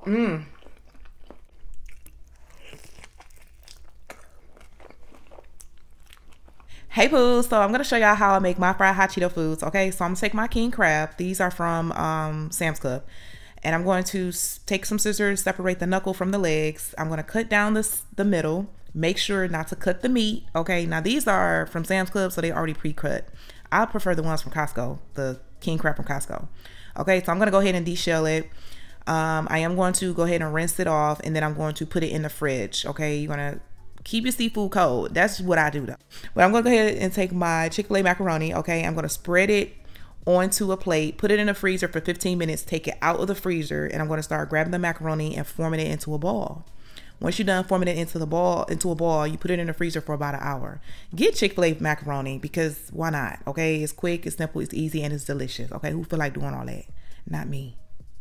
Mmm. Hey Poohs, so I'm gonna show y'all how I make my fried hot Cheeto foods. Okay, so I'm gonna take my king crab. These are from Sam's Club, and I'm going to take some scissors, separate the knuckle from the legs. I'm gonna cut down the middle. Make sure not to cut the meat. Okay, now these are from Sam's Club, so they already pre-cut. I prefer the ones from Costco, the king crab from Costco. Okay, so I'm gonna go ahead and deshell it. I am going to go ahead and rinse it off, and then I'm going to put it in the fridge. Okay, you're gonna keep your seafood cold. That's what I do though. But I'm gonna go ahead and take my Chick-fil-A macaroni. Okay, I'm gonna spread it onto a plate, put it in the freezer for 15 minutes, take it out of the freezer, and I'm gonna start grabbing the macaroni and forming it into a ball. Once you're done forming it into a ball, you put it in the freezer for about an hour. Get Chick-fil-A macaroni because why not? Okay, it's quick, it's simple, it's easy, and it's delicious. Okay, who feel like doing all that? Not me.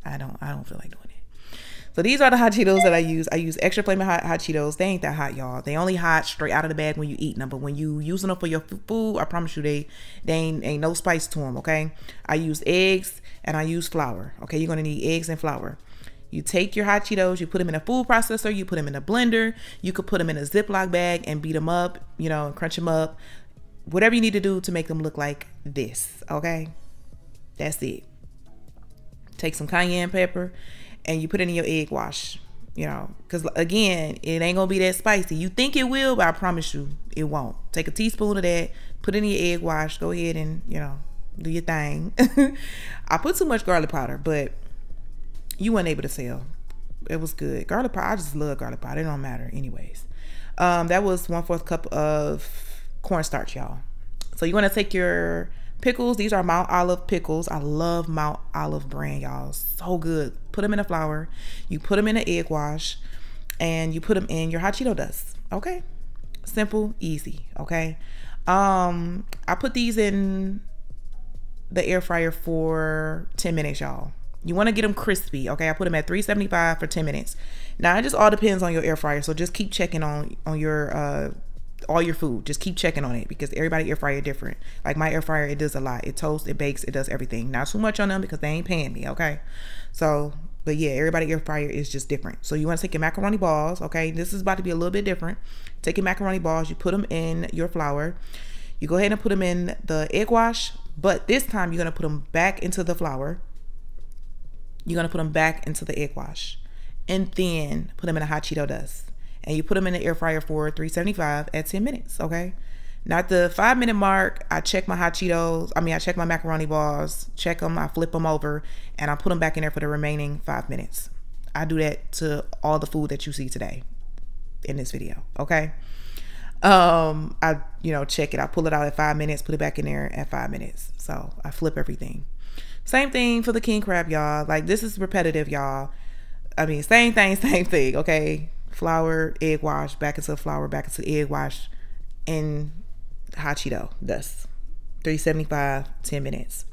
I don't feel like doing it. So these are the hot Cheetos that I use. I use extra flaming hot Cheetos. They ain't that hot, y'all. They only hot straight out of the bag when you eating them. But when you using them for your food, I promise you they ain't no spice to them, okay? I use eggs and I use flour, okay? You're going to need eggs and flour. You take your hot Cheetos, you put them in a food processor, you put them in a blender. You could put them in a Ziploc bag and beat them up, you know, and crunch them up. Whatever you need to do to make them look like this, okay? That's it. Take some cayenne pepper and you put it in your egg wash, you know, because again, it ain't gonna be that spicy. You think it will, but I promise you it won't. Take a teaspoon of that, put it in your egg wash, go ahead and, you know, do your thing. I put too much garlic powder, but you weren't able to tell. It was good. Garlic powder, I just love garlic powder. It don't matter anyways. That was 1/4 cup of cornstarch, y'all. So you want to take your pickles. These are Mount Olive pickles. I love Mount Olive brand, y'all. So good. Put them in a flour. You put them in an egg wash, and you put them in your hot Cheeto dust. Okay, simple, easy. Okay. I put these in the air fryer for 10 minutes, y'all. You want to get them crispy. Okay, I put them at 375 for 10 minutes. Now it just all depends on your air fryer, so just keep checking on your all your food. Just keep checking on it because everybody air fryer different. Like my air fryer, it does a lot. It toasts, it bakes, it does everything. Not too much on them because they ain't paying me, okay? So, but yeah, everybody air fryer is just different. So you want to take your macaroni balls, okay? This is about to be a little bit different. Take your macaroni balls, you put them in your flour. You go ahead and put them in the egg wash, but this time you're going to put them back into the flour. You're going to put them back into the egg wash and then put them in a hot Cheeto dust. And you put them in the air fryer for 375 at 10 minutes, okay? Now at the 5-minute mark, I check my hot Cheetos. I check my macaroni balls, check them, I flip them over, and I put them back in there for the remaining 5 minutes. I do that to all the food that you see today in this video, okay? I, you know, check it. I pull it out at 5 minutes, put it back in there at 5 minutes. So I flip everything. Same thing for the king crab, y'all. Like, this is repetitive, y'all. Same thing, okay? Flour, egg wash, back into the flour, back into the egg wash, and hot Cheeto dust. 375, 10 minutes.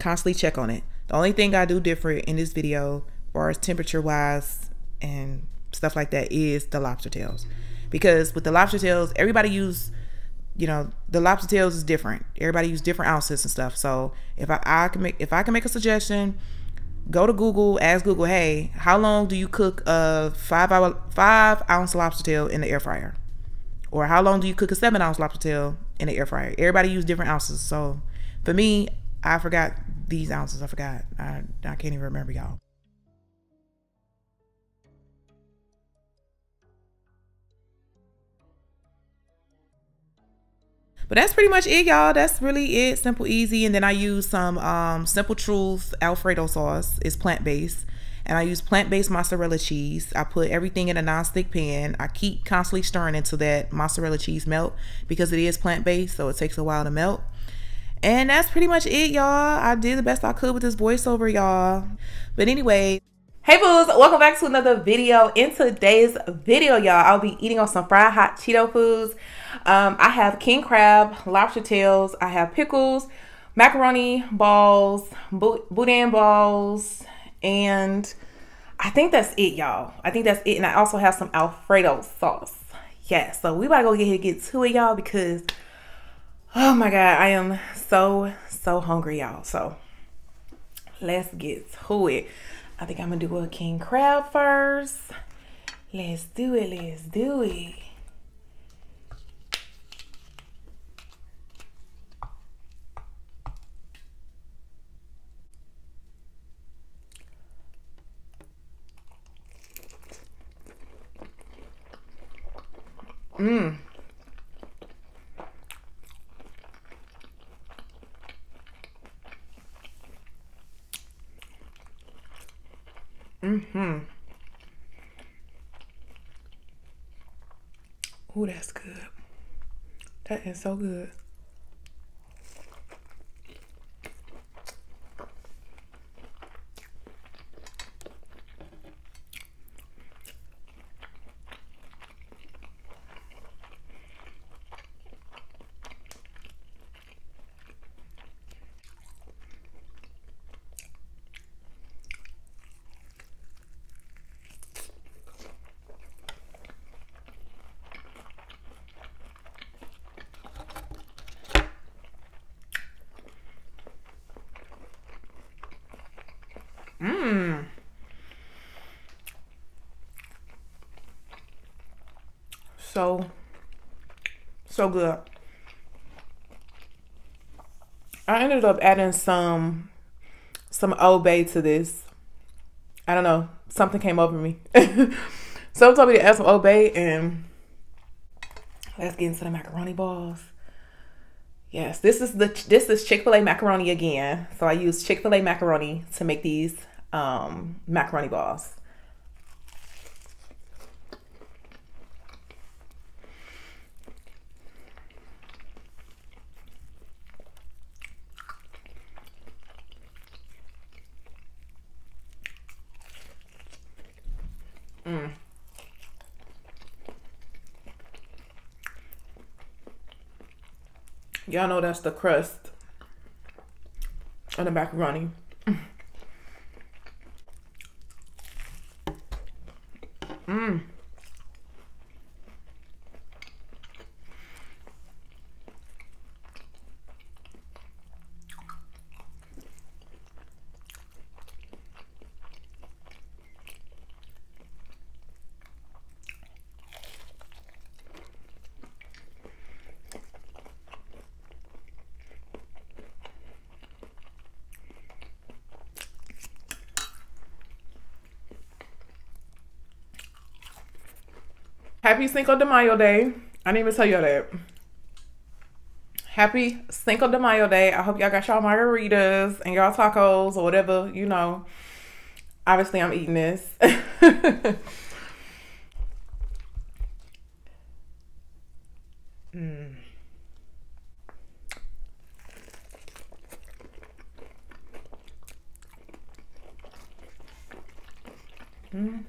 Constantly check on it. The only thing I do different in this video, as far as temperature wise and stuff like that, is the lobster tails. Because with the lobster tails, everybody use, you know, the lobster tails is different. Everybody use different ounces and stuff. So if I can make a suggestion, go to Google, ask Google, hey, how long do you cook a 5-ounce lobster tail in the air fryer? Or how long do you cook a 7-ounce lobster tail in the air fryer? Everybody use different ounces. So for me, I forgot these ounces. I forgot. I can't even remember, y'all. But that's pretty much it, y'all. That's really it. Simple, easy. And then I use some Simple Truth Alfredo sauce. It's plant-based. And I use plant-based mozzarella cheese. I put everything in a non-stick pan. I keep constantly stirring until that mozzarella cheese melt because it is plant-based, so it takes a while to melt. And that's pretty much it, y'all. I did the best I could with this voiceover, y'all. But anyway, hey Poohs, welcome back to another video. In today's video, y'all, I'll be eating on some fried hot Cheeto foods. I have king crab, lobster tails, I have pickles, macaroni balls, boudin balls, and I think that's it, y'all. I think that's it. And I also have some Alfredo sauce. Yes, so we about to go ahead and get to it, y'all, because oh my god, I am so hungry, y'all. So let's get to it. I think I'm gonna do a king crab first. Let's do it, let's do it. Mmm. Mm-hmm. Oh, that's good. That is so good. Mmm. So good. I ended up adding some Old Bay to this. I don't know. Something came over me. Someone told me to add some Old Bay, and let's get into the macaroni balls. Yes, this is Chick-fil-A macaroni again. So I use Chick-fil-A macaroni to make these macaroni balls. Mm. Y'all know that's the crust of the macaroni. Mm. Happy Cinco de Mayo Day. I didn't even tell y'all that. Happy Cinco de Mayo Day. I hope y'all got y'all margaritas and y'all tacos or whatever, you know. Obviously, I'm eating this. Mm. Mm.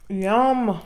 Yum.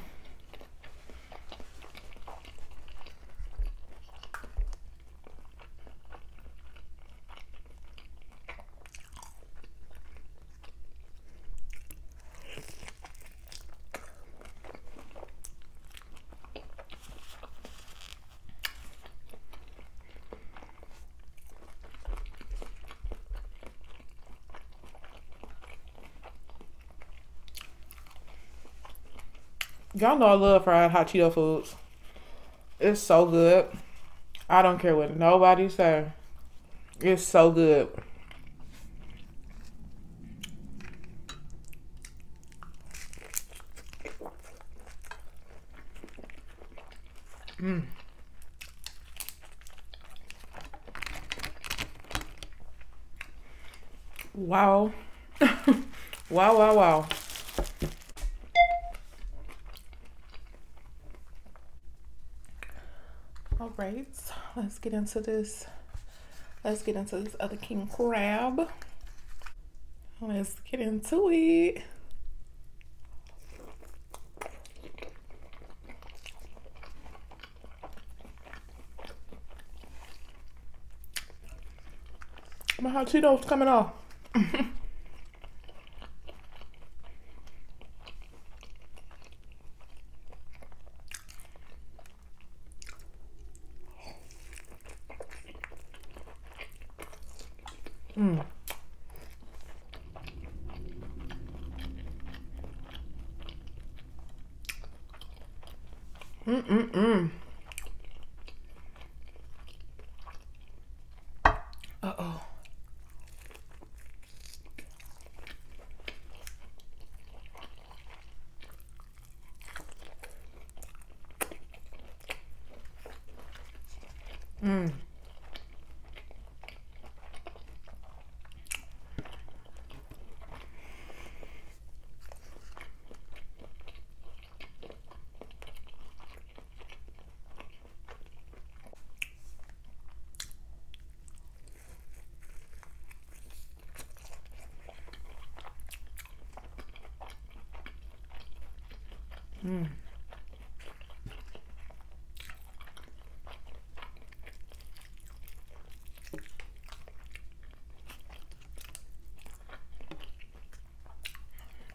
Y'all know I love fried hot Cheeto foods. It's so good. I don't care what nobody say. It's so good. Mm. Wow. Wow, wow, wow. right, let's get into this. Let's get into this other king crab. Let's get into it. My hot Cheetos coming off. Uh-oh.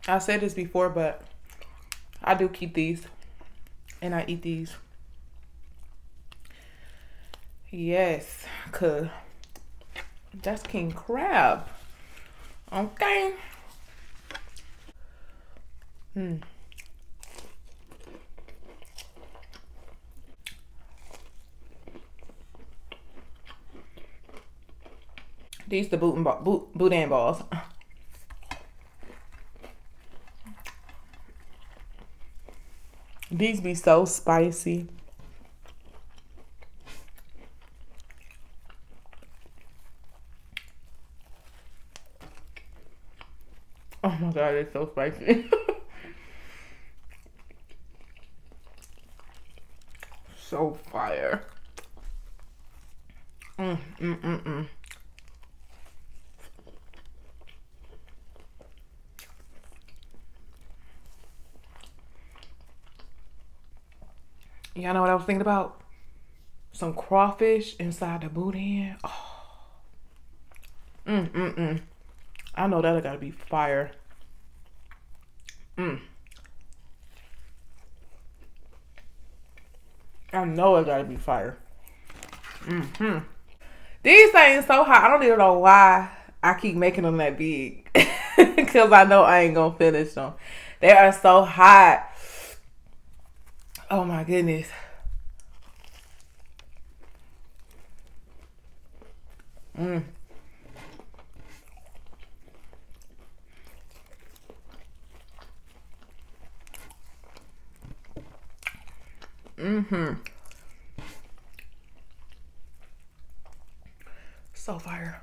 I said this before, but I do keep these and I eat these. Yes, cause that's king crab. Okay. These the boudin balls. These be so spicy. Oh my God, it's so spicy. So fire. Y'all know what I was thinking about? Some crawfish inside the boudin. Oh. I know that'll gotta be fire. I know it gotta be fire. These things so hot. I don't even know why I keep making them that big. Because I know I ain't gonna finish them. They are so hot. Oh my goodness. So fire.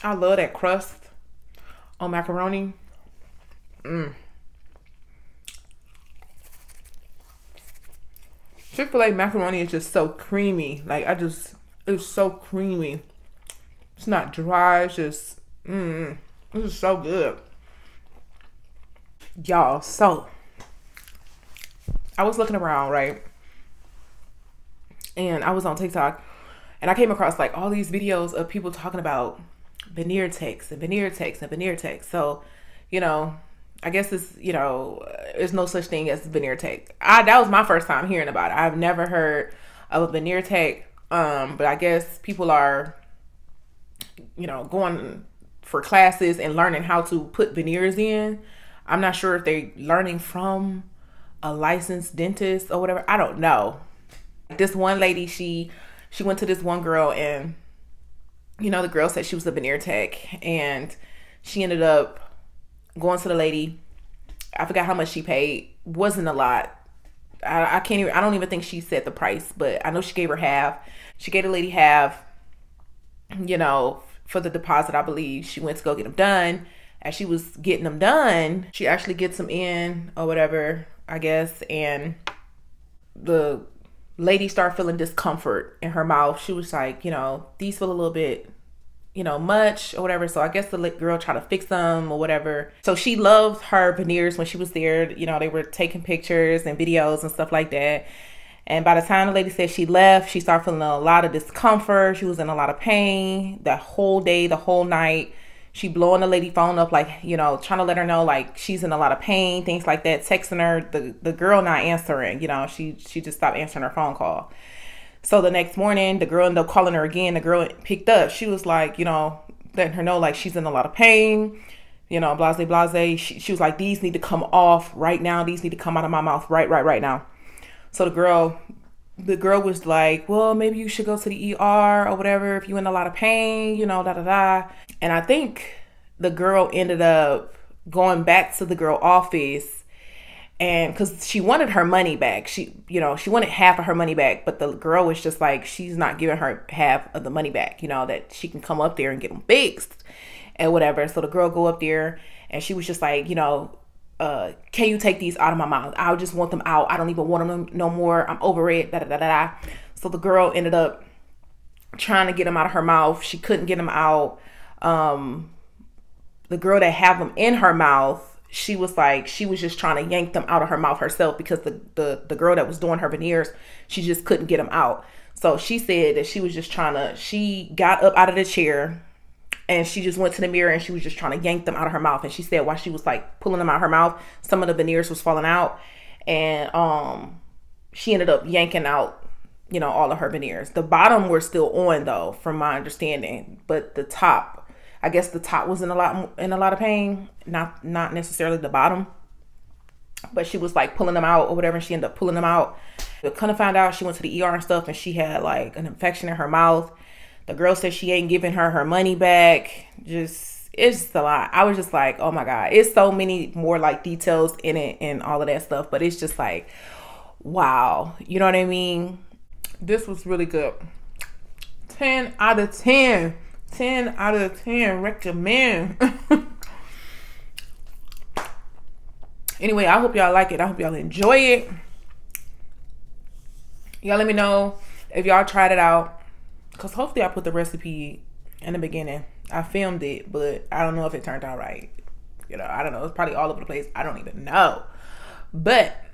I love that crust on macaroni. Chick-fil-A macaroni is just so creamy. Like, it's so creamy. It's not dry, it's just, this is so good. Y'all, so, I was looking around, right? And I was on TikTok, and I came across, like, all these videos of people talking about veneer takes and veneer takes and veneer takes. So, you know, I guess it's, you know, there's no such thing as veneer take. That was my first time hearing about it. I've never heard of a veneer take, but I guess people are, you know, going for classes and learning how to put veneers in. I'm not sure if they're learning from a licensed dentist or whatever. I don't know. This one lady, she went to this one girl, and, you know, the girl said she was a veneer tech, and she ended up going to the lady. I forgot how much she paid. Wasn't a lot. I can't even, I don't even think she said the price, but I know she gave her half. She gave the lady half, you know, for the deposit, I believe. She went to go get them done. As she was getting them done, she actually gets them in or whatever, I guess, and the lady started feeling discomfort in her mouth. She was like, you know, these feel a little bit, you know, much or whatever. So I guess the girl tried to fix them or whatever. So she loved her veneers when she was there. You know, they were taking pictures and videos and stuff like that. And by the time the lady said she left, she started feeling a lot of discomfort. She was in a lot of pain the whole day, the whole night. She blowing the lady phone up, like, you know, trying to let her know, like, she's in a lot of pain, things like that, texting her, the girl not answering, you know, she just stopped answering her phone call. So the next morning, the girl ended up calling her again. The girl picked up. She was like, you know, letting her know, like, she's in a lot of pain, you know, blase, blase. She was like, these need to come off right now. These need to come out of my mouth right now. So the girl was like, well, maybe you should go to the ER or whatever if you're in a lot of pain, you know, da da da. And I think the girl ended up going back to the girl office, and because she wanted her money back. She wanted half of her money back, but the girl was just like, she's not giving her half of the money back, you know, that she can come up there and get them fixed and whatever. So the girl go up there and she was just like, you know, can you take these out of my mouth? I just want them out. I don't even want them no more. I'm over it. Da, da, da, da, da. So the girl ended up trying to get them out of her mouth. She couldn't get them out. The girl that had them in her mouth, she was just trying to yank them out of her mouth herself, because the girl that was doing her veneers, she just couldn't get them out. So she said that she was just she got up out of the chair and she just went to the mirror and she was just trying to yank them out of her mouth. And she said while she was like pulling them out of her mouth, some of the veneers was falling out, and she ended up yanking out, you know, all of her veneers. The bottom were still on though, from my understanding, but the top, I guess the top was in a lot of pain, not necessarily the bottom. But she was like pulling them out or whatever, and she ended up pulling them out. But kind of found out she went to the ER and stuff, and she had like an infection in her mouth. The girl said she ain't giving her money back. It's just a lot. I was just like, oh my God. It's so many more like details in it and all of that stuff. But it's just like, wow. You know what I mean? This was really good. 10 out of 10. 10 out of 10. Recommend. Anyway, I hope y'all like it. I hope y'all enjoy it. Y'all let me know if y'all tried it out, because hopefully I put the recipe in the beginning. I filmed it, but I don't know if it turned out right. You know, I don't know. It's probably all over the place. I don't even know. But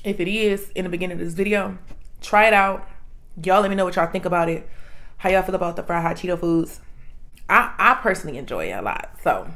if it is in the beginning of this video, try it out. Y'all let me know what y'all think about it. How y'all feel about the fried hot Cheeto foods. I personally enjoy it a lot. So